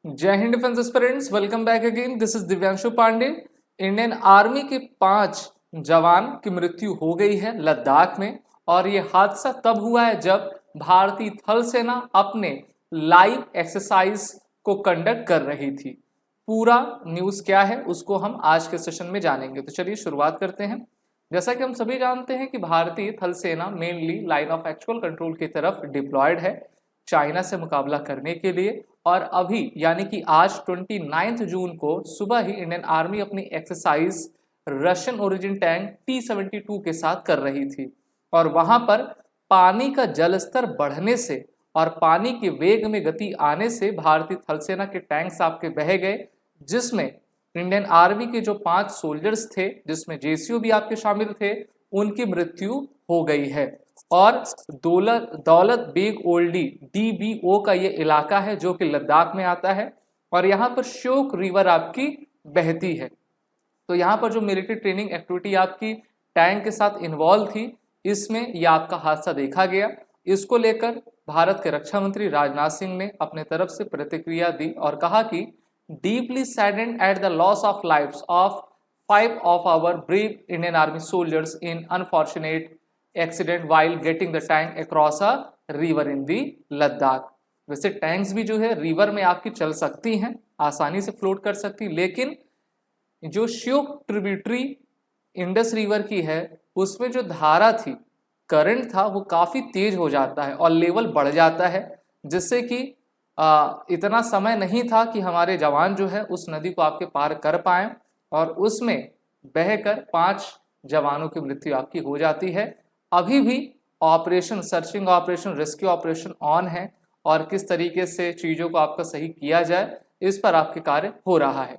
जय हिंद defence aspirants, welcome back again. This is Divyanshu Pandey. Indian army के 5 जवान की मृत्यु हो गई है लद्दाख में, और ये हादसा तब हुआ है जब भारतीय थल सेना अपने लाइव एक्सरसाइज को कंडक्ट कर रही थी। पूरा न्यूज क्या है उसको हम आज के सेशन में जानेंगे। तो चलिए शुरुआत करते हैं। जैसा कि हम सभी जानते हैं कि भारतीय थल सेना mainly line of actual control की तरफ डिप्लॉयड है चाइना से मुकाबला करने के लिए। और अभी यानी कि आज 29 जून को सुबह ही इंडियन आर्मी अपनी exercise Russian origin tank T-72 के साथ कर रही थी, और वहां पर पानी का जलस्तर बढ़ने से और पानी के वेग में गति आने से भारतीय थल सेना के टैंक्स आपके बह गए, जिसमें इंडियन आर्मी के जो 5 सोल्जर्स थे, जिसमें जेसीओ भी आपके शामिल थे, उनकी मृत्यु हो गई है। और दौलत बेग ओल्डी DBO का ये इलाका है जो कि लद्दाख में आता है, और यहाँ पर श्योक रिवर आपकी बहती है। तो यहाँ पर जो मिलिट्री ट्रेनिंग एक्टिविटी आपकी टैंक के साथ इन्वॉल्व थी, इसमें यह आपका हादसा देखा गया। इसको लेकर भारत के रक्षा मंत्री राजनाथ सिंह ने अपने तरफ से प्रतिक्रिया दी और कहा कि deeply saddened at the loss of lives of 5 of our brave Indian army soldiers in unfortunate accident while getting the tank across a river in the Ladakh. वैसे टैंक्स भी जो है रिवर में आपकी चल सकती हैं, आसानी से फ्लोट कर सकती, लेकिन जो श्योक ट्रिब्यूटरी इंडस रिवर की है उसमें जो धारा थी, करंट था, वो काफ़ी तेज हो जाता है और लेवल बढ़ जाता है, जिससे कि इतना समय नहीं था कि हमारे जवान जो है उस नदी को आपके पार कर पाएं, और उसमें बहकर 5 जवानों की मृत्यु आपकी हो जाती है। अभी भी operation searching operation rescue operation on है, और किस तरीके से चीज़ों को आपका सही किया जाए इस पर आपके कार्य हो रहा है।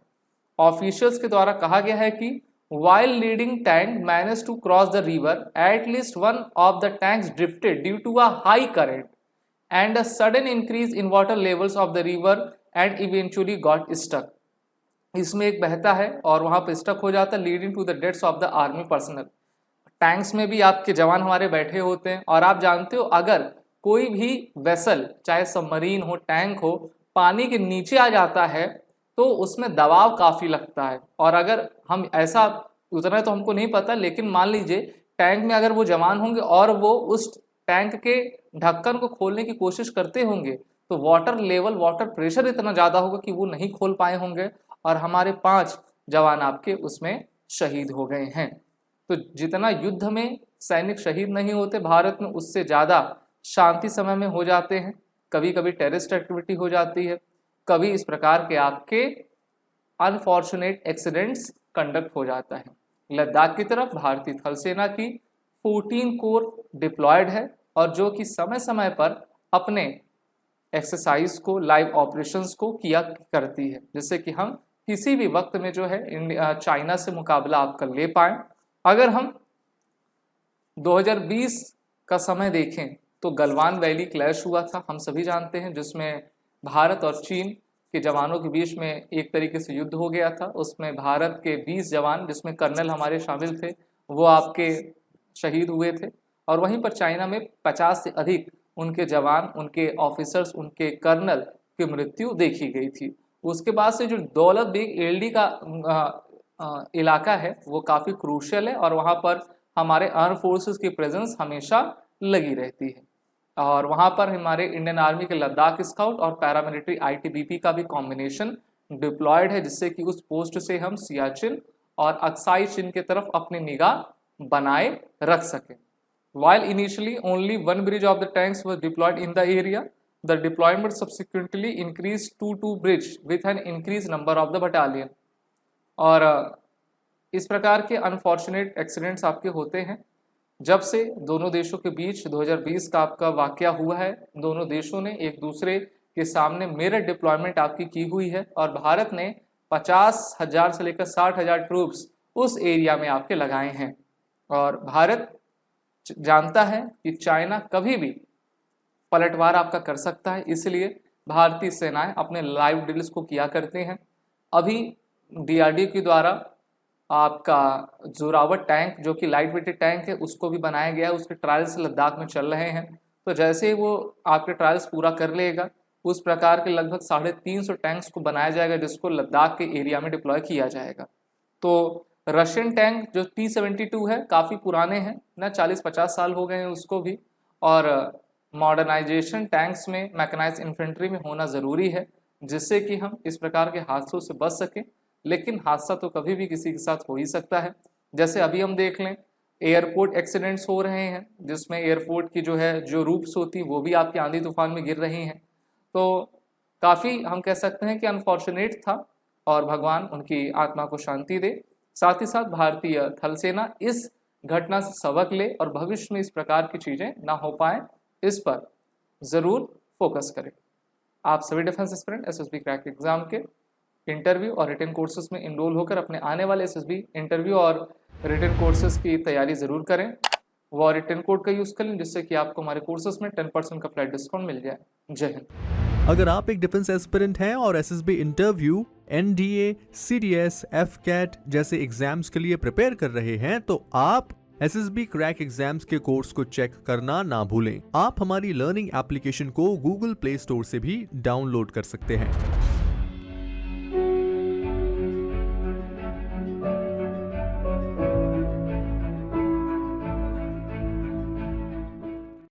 ऑफिशियल्स के द्वारा कहा गया है कि while leading tank managed to cross the river, at least one of the tanks drifted due to a high current and a sudden increase in water levels of the river and eventually got stuck। इसमें एक बहता है और वहां पर stuck हो जाता है, leading to the deaths of the army personnel. Tanks में भी आपके जवान हमारे बैठे होते हैं, और आप जानते हो अगर कोई भी वेसल, चाहे सबमरीन हो, टैंक हो, पानी के नीचे आ जाता है तो उसमें दबाव काफ़ी लगता है। और अगर हम ऐसा, उतना तो हमको नहीं पता, लेकिन मान लीजिए टैंक में अगर वो जवान होंगे और वो उस टैंक के ढक्कन को खोलने की कोशिश करते होंगे, तो वाटर लेवल, वाटर प्रेशर इतना ज़्यादा होगा कि वो नहीं खोल पाए होंगे, और हमारे 5 जवान आपके उसमें शहीद हो गए हैं। तो जितना युद्ध में सैनिक शहीद नहीं होते भारत में, उससे ज़्यादा शांति समय में हो जाते हैं। कभी कभी टेररिस्ट एक्टिविटी हो जाती है, कभी इस प्रकार के आपके अनफॉर्चुनेट एक्सीडेंट्स कंडक्ट हो जाता है। लद्दाख की तरफ भारतीय थल सेना की 14 कोर डिप्लॉयड है, और जो कि समय समय पर अपने एक्सरसाइज को, लाइव ऑपरेशंस को किया करती है, जिससे कि हम किसी भी वक्त में जो है चाइना से मुकाबला आपका ले पाएं। अगर हम 2020 का समय देखें तो गलवान वैली क्लैश हुआ था, हम सभी जानते हैं, जिसमें भारत और चीन के जवानों के बीच में एक तरीके से युद्ध हो गया था। उसमें भारत के 20 जवान, जिसमें कर्नल हमारे शामिल थे, वो आपके शहीद हुए थे, और वहीं पर चाइना में 50 से अधिक उनके जवान, उनके ऑफिसर्स, उनके कर्नल की मृत्यु देखी गई थी। उसके बाद से जो दौलत बेग एलडी का इलाका है वो काफ़ी क्रूशियल है, और वहाँ पर हमारे आर्म फोर्सेस की प्रेजेंस हमेशा लगी रहती है, और वहाँ पर हमारे इंडियन आर्मी के लद्दाख स्काउट और पैरामिलिट्री ITBP का भी कॉम्बिनेशन डिप्लॉयड है, जिससे कि उस पोस्ट से हम सियाचिन और अक्साई चीन की तरफ अपनी निगाह बनाए रख सकें। While initially only one bridge of the tanks was deployed in the area, the deployment subsequently increased to 2 bridges with an increased number of the battalion। और इस प्रकार के अनफॉर्चुनेट एक्सीडेंट्स आपके होते हैं जब से दोनों देशों के बीच 2020 का आपका वाकया हुआ है। दोनों देशों ने एक दूसरे के सामने मिरर डिप्लॉयमेंट आपकी की हुई है, और भारत ने 50,000 से लेकर 60,000 ट्रूप्स उस एरिया में आपके लगाए हैं। और भारत जानता है कि चाइना कभी भी पलटवार आपका कर सकता है, इसलिए भारतीय सेनाएं अपने लाइव ड्रिल्स को किया करते हैं। अभी DRDO के द्वारा आपका जोरावर टैंक, जो कि लाइट वेटेड टैंक है, उसको भी बनाया गया है, उसके ट्रायल्स लद्दाख में चल रहे हैं। तो जैसे ही वो आपके ट्रायल्स पूरा कर लेगा, उस प्रकार के लगभग 350 टैंक्स को बनाया जाएगा जिसको लद्दाख के एरिया में डिप्लॉय किया जाएगा। तो रशियन टैंक जो T-72 है काफ़ी पुराने हैं ना, 40-50 साल हो गए हैं उसको भी, और मॉडर्नाइजेशन टैंक्स में मैकेनाइज्ड इन्फेंट्री में होना ज़रूरी है जिससे कि हम इस प्रकार के हादसों से बच सकें। लेकिन हादसा तो कभी भी किसी के साथ हो ही सकता है। जैसे अभी हम देख लें एयरपोर्ट एक्सीडेंट्स हो रहे हैं जिसमें एयरपोर्ट की जो रूफ्स होती वो भी आपकी आंधी तूफान में गिर रही हैं। तो काफ़ी हम कह सकते हैं कि अनफॉर्चुनेट था और भगवान उनकी आत्मा को शांति दे। साथ ही साथ भारतीय थल सेना इस घटना से सबक ले और भविष्य में इस प्रकार की चीज़ें ना हो पाएँ, इस पर ज़रूर फोकस करें। आप सभी defence aspirant SSB crack exam के इंटरव्यू और रिटन कोर्सेज में इनरोल होकर अपने आने वाले एसएसबी इंटरव्यू और रिटन कोर्सेज की तैयारी ज़रूर करें। वो रिटन कोड का यूज़ करें जिससे कि आपको हमारे कोर्सेज में 10% का फ्लैट डिस्काउंट मिल जाए। जय हिंद। अगर आप एक डिफेंस एस्पिरेंट हैं और SSB interview, NDA, CDS, AFCAT जैसे एग्जाम्स के लिए प्रिपेयर कर रहे हैं तो आप एसएसबी क्रैक एग्जाम्स के कोर्स को चेक करना ना भूलें। आप हमारी लर्निंग एप्लीकेशन को गूगल प्ले स्टोर से भी डाउनलोड कर सकते हैं।